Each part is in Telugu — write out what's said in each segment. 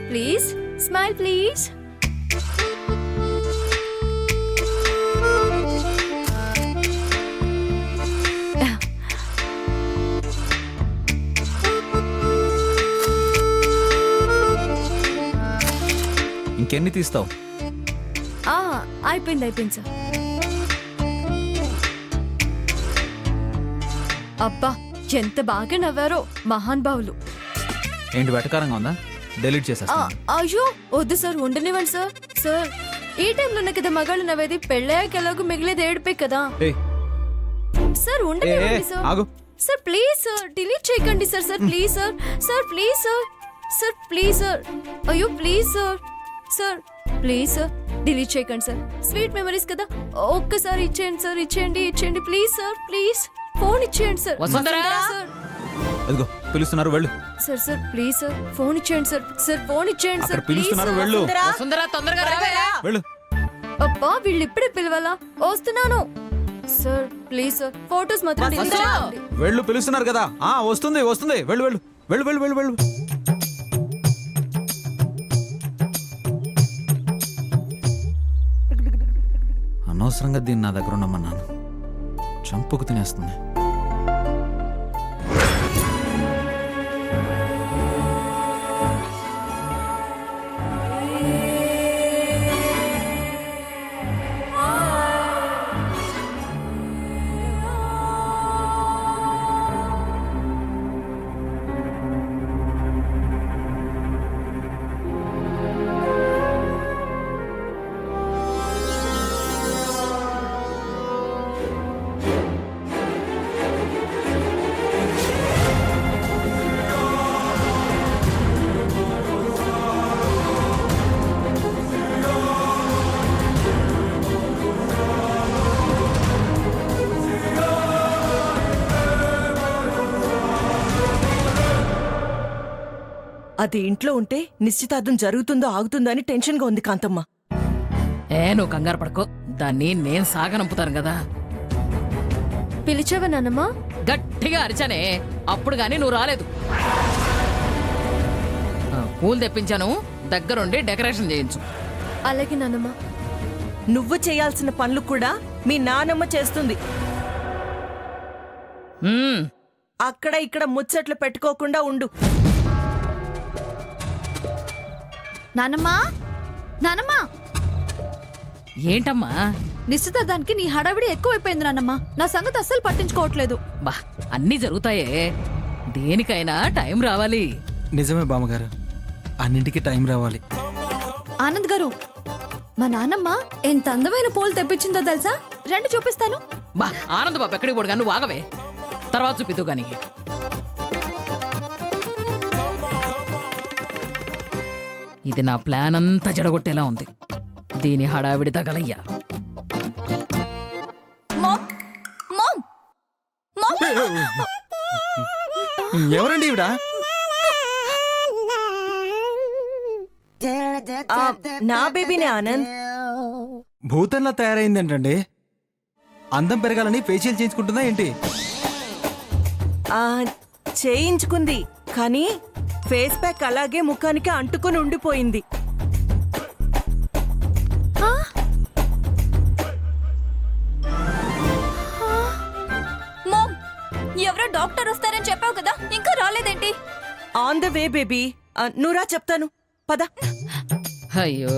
Please smile please. ఇంకెన్ని తీస్తావు? అయిపోయింది సార్. అబ్బా ఎంత బాగా నవ్వారో మహాన్ భావులు. ఏంటి వెటకారంగా ఉందా? డిలీట్ చేసేస్తా. అయ్యో వద్దు సార్, ఉండనివ్వండి సార్. సార్ ఈ టైంలోనే కదా మగాళ్ళు నవ్వేది, పెళ్ళాక ఎలాగో మిగిలేది ఏడిపే కదా. సార్ ఉండనివ్వండి sir. Sir please sir, delete చేయకండి sir. Sir please sir. Sir please sir. Sir please sir. అయ్యో please sir. Sir please sir, delete చేయకండి సార్. స్వీట్ మెమరీస్ కదా, ఒక్కసారి ఇచ్చేయండి సార్. ఇచ్చేయండి ప్లీజ్ సార్. ప్లీజ్ ఫోన్ ఇచ్చేయండి సార్. సార్ అదిగో పిలుస్తున్నారు, వెళ్ళు. Sir sir please sir, phone ఇచ్చేయండి సార్. సార్ ఫోన్ ఇచ్చేయండి సార్. పిలుస్తున్నారు, వెళ్ళు. వెళ్ళు. అబ్బా వీళ్ళు ఇప్పుడే పిలవాలా? వస్తున్నాను సార్. ప్లీజ్ సార్, ఫోటోస్ మాత్రం delete చేయకండి. వెళ్ళు, పిలుస్తున్నారు కదా. వస్తుంది. వెళ్ళు వెళ్ళు వెళ్ళు వెళ్ళు వెళ్ళు వెళ్ళు. అనవసరంగా దీన్ని నా దగ్గర ఉండమన్నాను. చంపుకు తినేస్తుంది. అది ఇంట్లో ఉంటే నిశ్చితార్థం జరుగుతుందో ఆగుతుందో అని టెన్షన్ గా ఉంది కాంతమ్మ. నువ్వు కంగారు పడుకో, దాన్ని నేను సాగనంపుతాను కదా. పిలిచావా నాన్నమ్మా? గట్టిగా అరిచానే, అప్పుడు గాని నువ్వు రాలేదు. పూలు తెప్పించాను, దగ్గరుండి డెకరేషన్ చేయించు. అలాగే నాన్నమ్మా. నువ్వు చేయాల్సిన పనులు కూడా మీ నానమ్మ చేస్తుంది. అక్కడ ఇక్కడ ముచ్చట్లు పెట్టుకోకుండా ఉండు. నానమ్మా ఏంటమ్మా? నిశ్చితార్థానికి నీ హడావిడి ఎక్కువైపోయింది నాన్నమ్మా. నా సంగతి అస్సలు పట్టించుకోవట్లేదు. బా అన్నీ జరుగుతాయే, దేనికైనా టైం రావాలి. నిజమే బామ్మగారు, అన్నింటికి టైం రావాలి. ఆనంద్ గారు, మా నాన్నమ్మ ఎంత అందమైన పూలు తెప్పించిందో తెలుసా? రండి చూపిస్తాను. బా ఆనంద్ బాబు ఎక్కడికి పోడు, నువ్వు ఆగవే, తర్వాత చూపిద్దు గాని. ఇది నా ప్లాన్ అంతా జడగొట్టేలా ఉంది. దీని హడావిడి తగలయ్యా. ఎవరండి ఈవిడ? నా బేబీనే ఆనంద్. భూతంలా తయారైందేంటండి? అందం పెరగాలని ఫేషియల్ చేయించుకుంటుందా ఏంటి? చేయించుకుంది, కానీ ఫేస్ ప్యాక్ అలాగే ముఖానికి అంటుకొని ఉండిపోయింది. ఎవరో డాక్టర్ వస్తారని చెప్పావు కదా, ఇంకా రాలేదేంటి? On the way baby. నువ్వురా చెప్తాను, పద. అయ్యో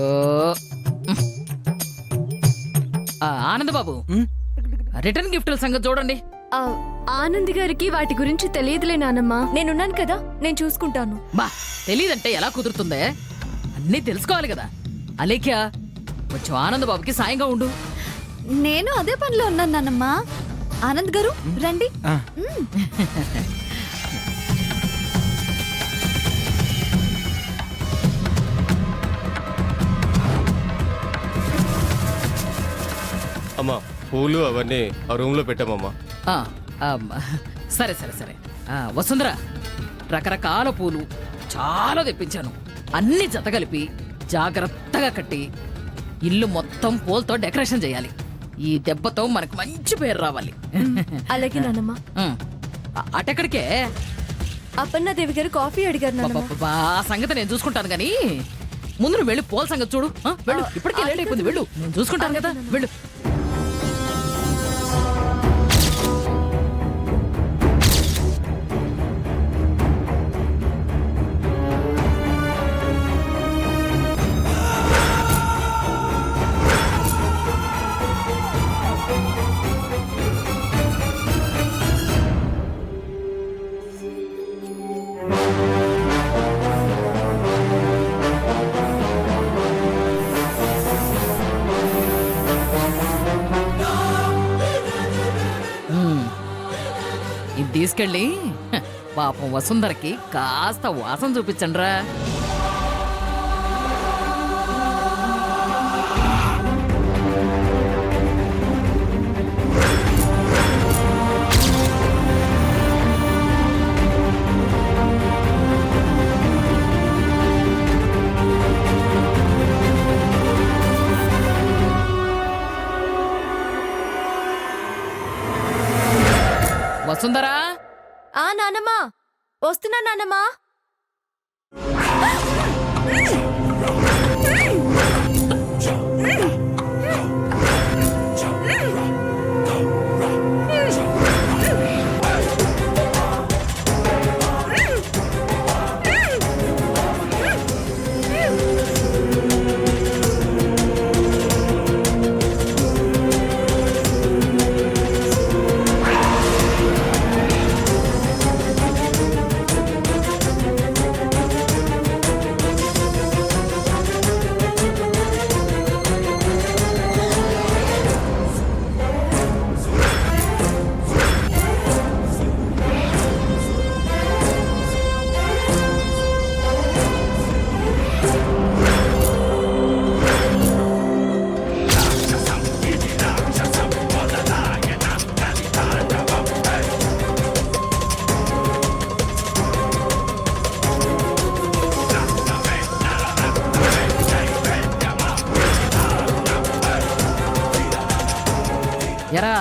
ఆనంద్ బాబు, రిటర్న్ గిఫ్ట్ల సంగతి చూడండి. ఆనంద్ గారికి వాటి గురించి తెలియదులే నానమ్మా. నేనున్నాను కదా, నేను చూసుకుంటాను. బా తెలీదంటే ఎలా కుదురుతుందే? అన్నీ తెలుసుకోవాలి కదా. అలేఖ్య, కొంచెం ఆనంద్ బాబుకి సాయంగా ఉండు. నేను అదే పనిలో ఉన్నాను నానమ్మా. ఆనంద్ గారు రండి. అమ్మా పూలు అవన్నీ ఆ రూమ్ లో పెట్టామమ్మా. సరే సరే సరే. వసుంధరా, రకరకాల పూలు చాలా తెప్పించాను. అన్ని జతగలిపి జాగ్రత్తగా కట్టి ఇల్లు మొత్తం పూలతో డెకరేషన్ చేయాలి. ఈ దెబ్బతో మనకు మంచి పేరు రావాలి. అలాగే నానమ్మా. అటెక్కడికే అపర్ణాదేవి గారు కాఫీ అడిగారు నానమ్మ. అబ్బబ్బబ్బా, ఆ సంగతి నేను చూసుకుంటాను గానీ ముందు నువ్వు వెళ్ళి పోల్ సంగతి చూడు. వెళ్ళు, ఇప్పటికే లేట్ అయిపోయింది. వెళ్ళు, నేను చూసుకుంటాను కదా. వెళ్ళు. ఇది తీసుకెళ్ళి పాపం వసుంధరకి కాస్త వాసన చూపించండిరా. వసుంధరా, ఆ నానమ్మ, వస్తున్నా నానమ్మ. ఎరా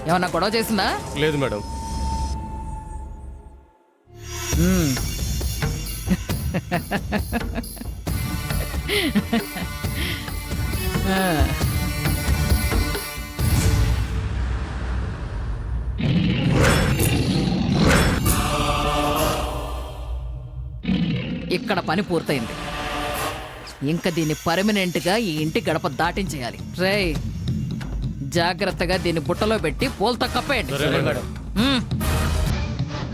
ఏమన్నా గొడవ చేసిందా? లేదు మేడం. ఇక్కడ పని పూర్తయింది. ఇంకా దీన్ని పర్మనెంట్ గా ఈ ఇంటి గడప దాటించేయాలి. రేయ్, జాగ్రత్తగా దీన్ని బుట్టలో పెట్టి పోల్తో కప్పేయండి.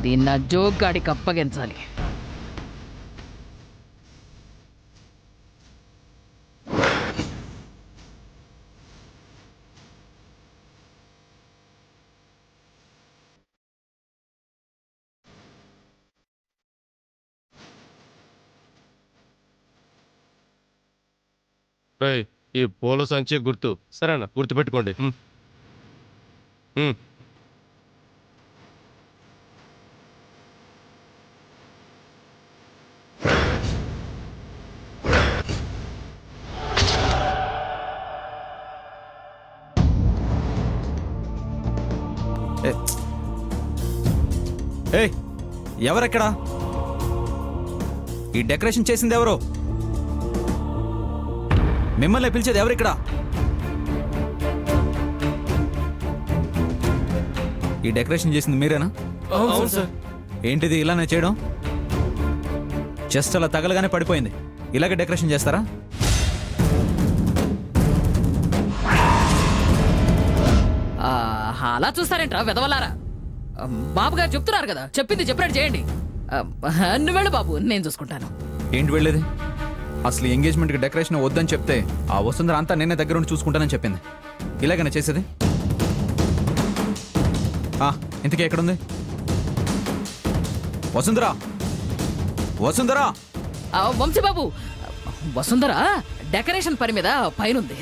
దీన్ని ఆ జోగ్గాడికి అప్పగించాలి. రేయ్, ఈ పూల సంచి గుర్తు సరేనా? గుర్తుపెట్టుకోండి. ఏయ్, ఎవరెక్కడా? ఈ డెకరేషన్ చేసింది ఎవరు? మిమ్మల్ని పిలిచేది ఎవరిక్కడ? ఈ డెకరేషన్ చేసింది మీరేనా? అవును సార్. ఏంటిది ఇలానే చేయడం? జస్ట్ అలా తగలగానే పడిపోయింది. ఇలాగే డెకరేషన్ చేస్తారా? అలా చూస్తారేంట్రా వెదవలారా? బాబు గారు చెప్తున్నారు కదా, చెప్పింది చెప్పినట్టు చేయండి. నువ్వు వెళ్ళు బాబు, నేను చూసుకుంటాను. ఏంటి వెళ్ళేది? అసలు ఎంగేజ్మెంట్కి డెకరేషన్ వద్దని చెప్తే ఆ వసుంధర అంతా నేనే దగ్గర ఉండి చూసుకుంటానని చెప్పింది. ఇలాగనే చేసేది? ఇంతకీ ఎక్కడుంది వసుంధర? వసుంధర! వంశీబాబు, వసుంధర డెకరేషన్ పని మీద పైనుంది.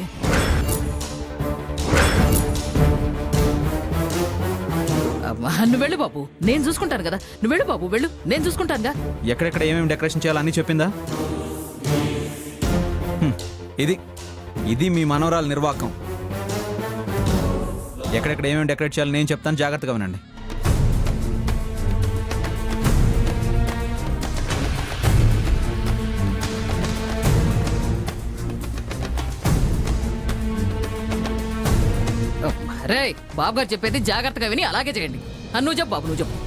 నువ్వు వెళ్ళు బాబు, నేను చూసుకుంటాను కదా. నువ్వు వెళ్ళు బాబు, వెళ్ళు, నేను చూసుకుంటానుగా. ఎక్కడెక్కడ ఏమేమి డెకరేషన్ చేయాలో అన్నీ చెప్పిందా? ఇది ఇది మీ మనోరాల నిర్వాకం. ఎక్కడెక్కడ ఏమేమి డెకరేట్ చేయాలో నేను చెప్తాను, జాగ్రత్తగా వినండి. రేయ్ బాబు గారు చెప్పేది జాగ్రత్తగా విని అలాగే చేయండి. నువ్వు చెప్పు బాబు, నువ్వు చెప్పు.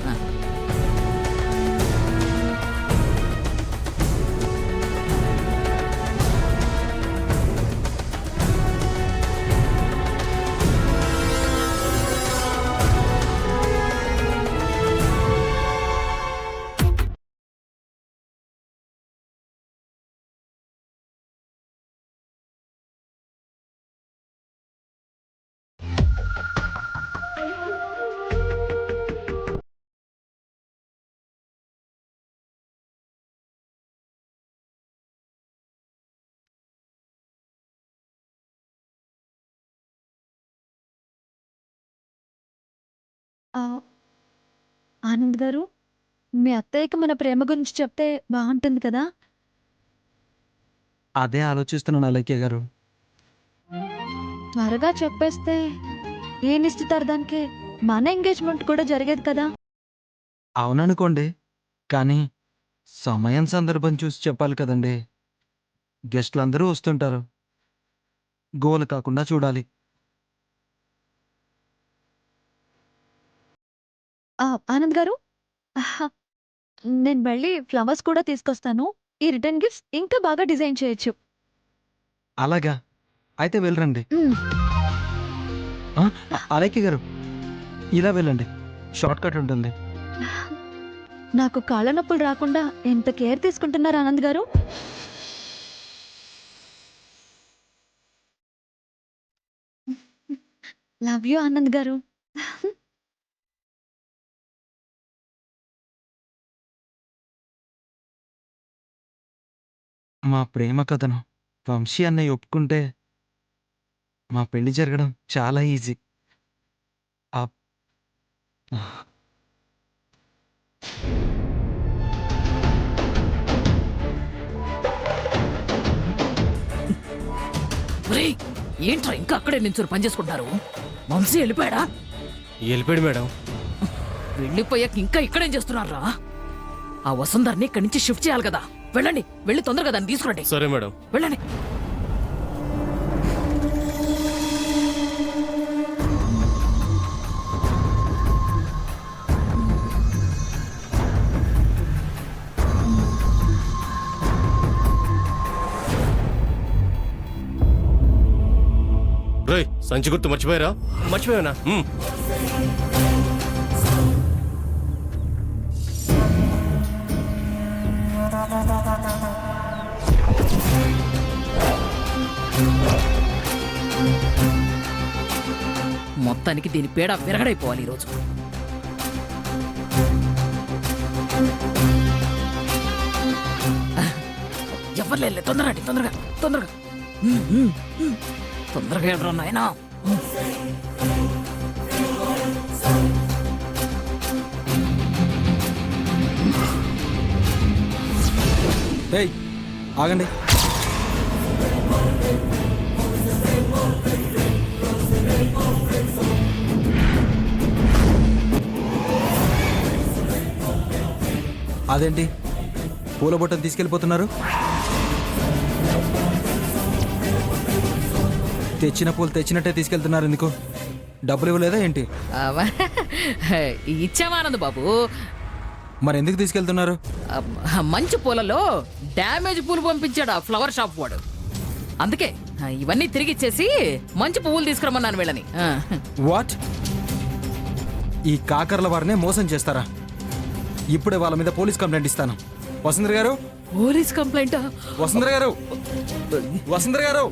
ఆ, ఆనంద్ గారు, మీ అత్తయ్యకి మన ప్రేమ గురించి చెప్తే బాగుంటుంది కదా. అదే ఆలోచిస్తున్నాను అలక్య గారు. త్వరగా చెప్పేస్తే ఏ నిశ్చితార్థానికి మన ఎంగేజ్మెంట్ కూడా జరిగేది కదా. అవుననుకోండి, కానీ సమయం సందర్భం చూసి చెప్పాలి కదండి. గెస్ట్లు అందరూ వస్తుంటారు, గోల కాకుండా చూడాలి. ఆనంద్ గారు, ఆహా, నేను వెళ్ళి ఫ్లవర్స్ కూడా తీసుకొస్తాను. ఈ రిటర్న్ గిఫ్ట్స్ ఇంకా బాగా డిజైన్ చేయొచ్చు. అలాగా, అయితే వెళ్ళరండి. మ్, అలక్య గారు, ఇలా వెళ్ళండి, షార్ట్ కట్ ఉంటుంది. నాకు కాళ్ళ నొప్పులు రాకుండా ఎంత కేర్ తీసుకుంటున్నారు ఆనంద్ గారు. లవ్ యూ ఆనంద్ గారు. మా ప్రేమ కథను వంశీ అన్నయ్య ఒప్పుకుంటే మా పెళ్లి జరగడం చాలా ఈజీ. ఆ- రేయ్ ఏంట్రా ఇంకా అక్కడే నించుని పని చేసుకుంటారు? వంశీ వెళ్ళిపోయాడా? వెళ్ళిపోయాడు మేడం. వెళ్ళిపోయాక ఇంకా ఇక్కడేం చేస్తున్నారా? ఆ వసుంధర్ని ఇక్కడి నుంచి షిఫ్ట్ చేయాలి కదా. వెళ్ళండి, వెళ్ళి తొందరగా దాన్ని తీసుకురండి. సరే మేడం. వెళ్ళండి. రేయ్ సంచి గుర్తు మర్చిపోయారా? మర్చిపోయానా? మొత్తానికి దీని పేడ విరగడైపోవాలి ఈరోజు. ఎవరు లేదు, తొందరగా రండి, తొందరగా తొందరగా తొందరగా ఎవరు నాయనా. ఏయ్, ఆగండి. అదేంటి పూల బొట్టను తీసుకెళ్ళిపోతున్నారు? తెచ్చిన పూలు తెచ్చినట్టే తీసుకెళ్తున్నారు, ఎందుకు? డబ్బులు ఇవ్వలేదా ఏంటి? ఇచ్చామానంద్ బాబు. మరి ఎందుకు తీసుకెళ్తున్నారు? మంచి పూలలో డ్యామేజ్ పూలు పంపించాడు ఆ ఫ్లవర్ షాప్ వాడు. అందుకే ఇవన్నీ తిరిగి ఇచ్చేసి మంచి పువ్వులు తీసుకురమ్మన్నాను వీళ్ళని. వాట్? ఈ కాకర్ల వారినే మోసం చేస్తారా? ఇప్పుడే వాళ్ళ మీద పోలీస్ కంప్లైంట్ ఇస్తాను. వసుంధర గారు, పోలీస్ కంప్లైంటా? వసుంధర గారు, వసుంధర గారు,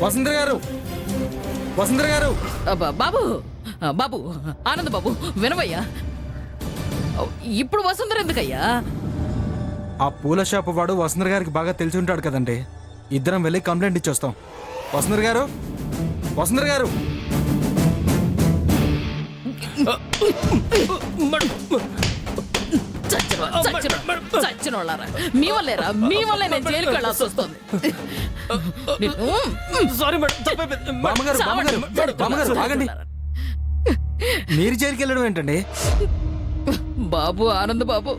వసుంధర గారు, వసుంధర గారు. బాబు, బాబు, ఆనంద్ బాబు వినవయ్యా. ఇప్పుడు వసుంధర ఎందుకయ్యా? ఆ పూల షాప్ వాడు వసుంధర గారికి బాగా తెలిసి ఉంటాడు కదండి. ఇద్దరం వెళ్ళి కంప్లైంట్ ఇచ్చొస్తాం. వసుంధర గారు, వసుంధర గారు. చచ్చిన వాళ్ళారా, మీ వల్లేరా, మీ వల్లే నేను జైలుకి వెళ్ళాల్సి వస్తుంది. Sorry madam. బామ్మగారు, బామ్మగారు, బామ్మగారు, ఆగండి. మీరు జైలుకి వెళ్ళడం ఏంటండి? బాబు, ఆనంద్ బాబు,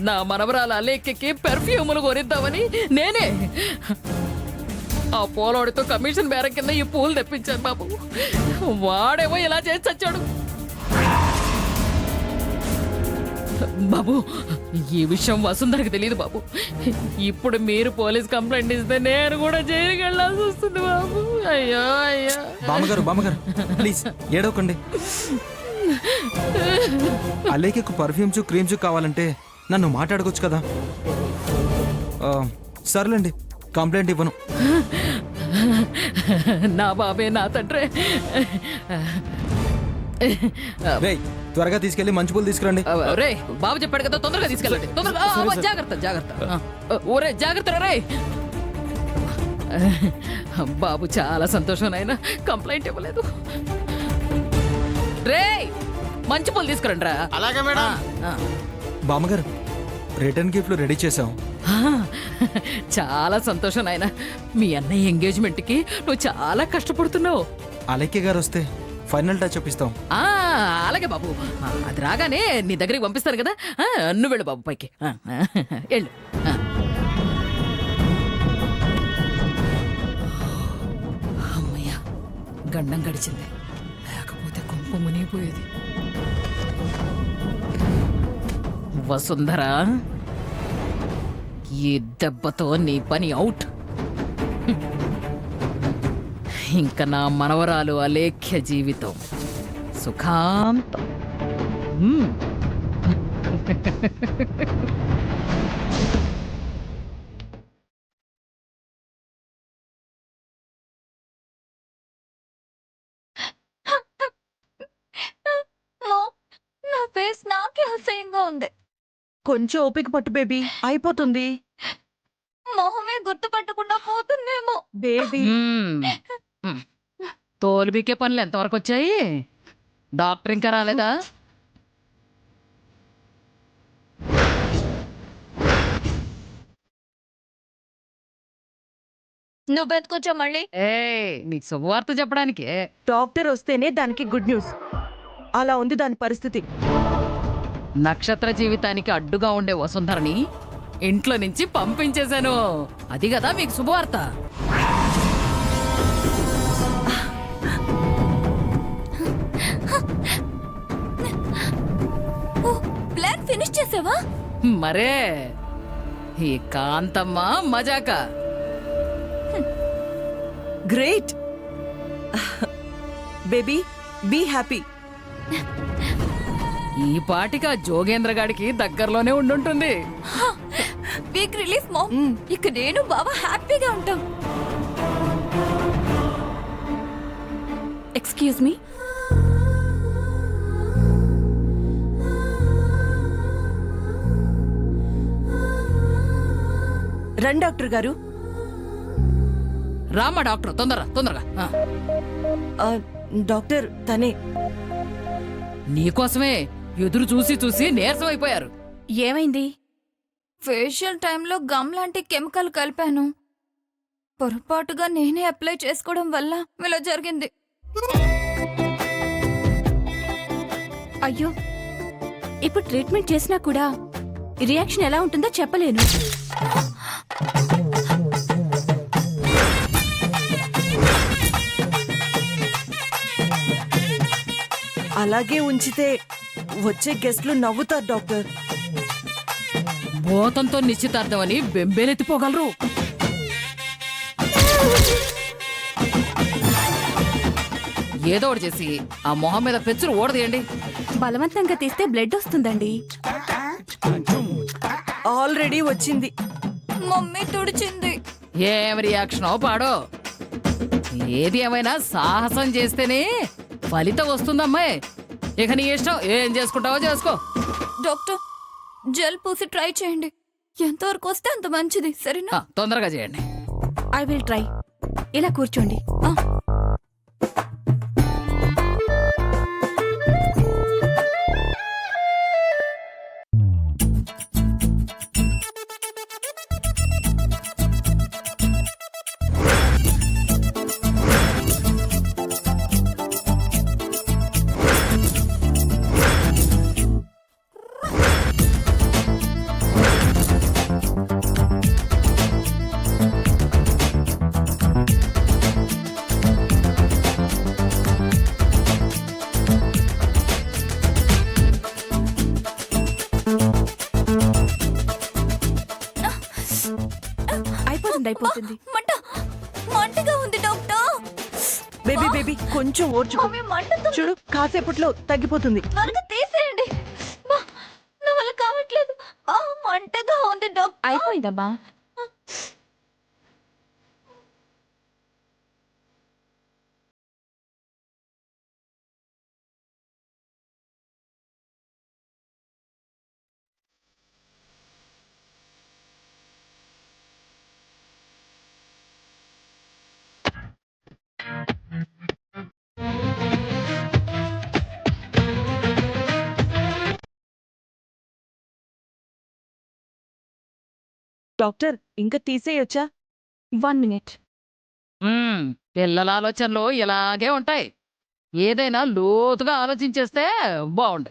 నా మనవరాల అలేఖ్యకి పెర్ఫ్యూములు కొనిద్దామని నేనే ఆ పోలోడితో కమిషన్ బేరం కింద ఈ పూలు తెప్పించాను బాబు. వాడేమో ఇలా చేసి చచ్చాడు. బాబు ఈ విషయం వసుంధరకు తెలియదు బాబు. ఇప్పుడు మీరు పోలీస్ కంప్లైంట్ ఇస్తే నేను కూడా జైలుకి వెళ్ళాల్సి వస్తుంది బాబు. అయ్యో అయ్యో. బామ్మగారు ప్లీజ్ ఏడవకండి. అలేఖ్యకు పర్ఫ్యూమ్స్ క్రీమ్స్ కావాలంటే నన్ను మాట్లాడుకోవచ్చు కదా. సర్లేండి, కంప్లైంట్ ఇవ్వను. నా బాబే నా తండ్రే. రేయ్, త్వరగా తీసుకెళ్లి మంచి పూలు తీసుకురండి. రే బాబు చెప్పాడు కదా, తొందరగా తీసుకెళ్ళండి. తొందరగా జాగ్రత్త జాగ్రత్త. ఓరే జాగ్రత్త రే. బాబు చాలా సంతోషం నాయన, కంప్లైంట్ ఇవ్వలేదు. రే మంచి పూలు తీసుకురండి రా. అలాగే మేడం. బామ్మగారు, రిటర్న్ గిఫ్ట్లు రెడీ చేసాం. చాలా సంతోషం నాయన. మీ అన్నయ్య ఎంగేజ్మెంట్కి నువ్వు చాలా కష్టపడుతున్నావు. అలేఖ్య గారు వస్తే ఫైనల్ టచ్ అప్ ఇస్తాం. అలాగే బాబు, అది రాగానే నీ దగ్గరికి పంపిస్తాను కదా. నువ్వు వెళ్ళు బాబు పైకి. వెళ్ళు. అమ్మయ్యా, గండం గడిచింది, లేకపోతే కొంప మునిగిపోయేది. వసుంధర, ఈ దెబ్బతో నీ పని అవుట్. ఇంకా నా మనవరాలు అలేఖ్య జీవితం సుఖాంతం. నా ఫేస్ నాకే అసహ్యంగా ఉంది. కొంచెం ఓపిక పట్టు బేబీ, అయిపోతుంది. మొహమే గుర్తుపట్టకుండా పోతుందేమో. బేబీ తోలుబీకే పనులు ఎంతవరకు వచ్చాయి? డాక్టర్ ఇంకా రాలేదా? నువ్వు బతుకొచ్చా మళ్ళీ? నీకు శుభవార్త చెప్పడానికి. డాక్టర్ వస్తేనే దానికి గుడ్ న్యూస్. అలా ఉంది దాని పరిస్థితి. నక్షత్ర జీవితానికి అడ్డుగా ఉండే వసుంధరని ఇంట్లో నుంచి పంపించేశాను. అది కదా మీకు శుభవార్త. ప్లాన్ ఫినిష్ చేసావా? మరే ఈ కాంతమ్మ మజాక. Great baby, be happy. ఈ పాటిక జోగేంద్ర గాడికి దగ్గరలోనే ఉండుంటుంది. Big relief ma'am. ఇక నేను బావా హ్యాపీగా ఉంటాం. Excuse me. రండి డాక్టర్ గారు. రామ్మా డాక్టర్, తొందరగా. డాక్టర్ తనే. నీకోసమే ఎదురు చూసి చూసి నీరసం అయిపోయారు. ఏమైంది? ఫేషియల్ టైంలో గమ్ లాంటి కెమికల్ కలిపాను. పొరపాటుగా నేనే అప్లై చేసుకోవడం వల్ల ఇలా జరిగింది. అయ్యో, ఇప్పుడు ట్రీట్మెంట్ చేసినా కూడా రియాక్షన్ ఎలా ఉంటుందో చెప్పలేను. అలాగే ఉంచితే వచ్చే గెస్ట్లు నవ్వుతారు డాక్టర్. భూతంతో నిశ్చితార్థం అని బెంబేలెత్తిపోగలరు. ఏదో ఒకటి చేసి ఆ మొహం మీద పెచ్చులు ఓడదీయండి. బలవంతంగా తీస్తే బ్లడ్ వస్తుందండి. ఆల్రెడీ వచ్చింది. మమ్మీ తుడిచింది. ఏం రియాక్షనో పాడో. ఏది ఏమైనా సాహసం చేస్తేనే ఫలితం వస్తుందమ్మాయి. ఇక నీ ఇష్టం, ఏం చేసుకుంటావో చేసుకో. డాక్టర్, జెల్ పూసి ట్రై చేయండి. ఎంతవరకు వస్తే అంత మంచిది, సరేనా? తొందరగా చేయండి. I will try. ఇలా కూర్చోండి. ఆపరేషన్ అయిపోతుంది. మంటగా ఉంది డాక్టర్. బేబీ బేబీ కొంచెం ఓర్చుకో. చూడు కాసేపట్లో తగ్గిపోతుంది. త్వరగా తీసేయండి. నా వల్ల కావట్లేదు. మంటగా ఉంది డాక్టర్. అయిపోయిందమ్మా. డాక్టర్ ఇంకా తీసేయొచ్చా? 1 minute. పిల్లల ఆలోచనలు ఇలాగే ఉంటాయి. ఏదైనా లోతుగా ఆలోచించేస్తే బాగుండు.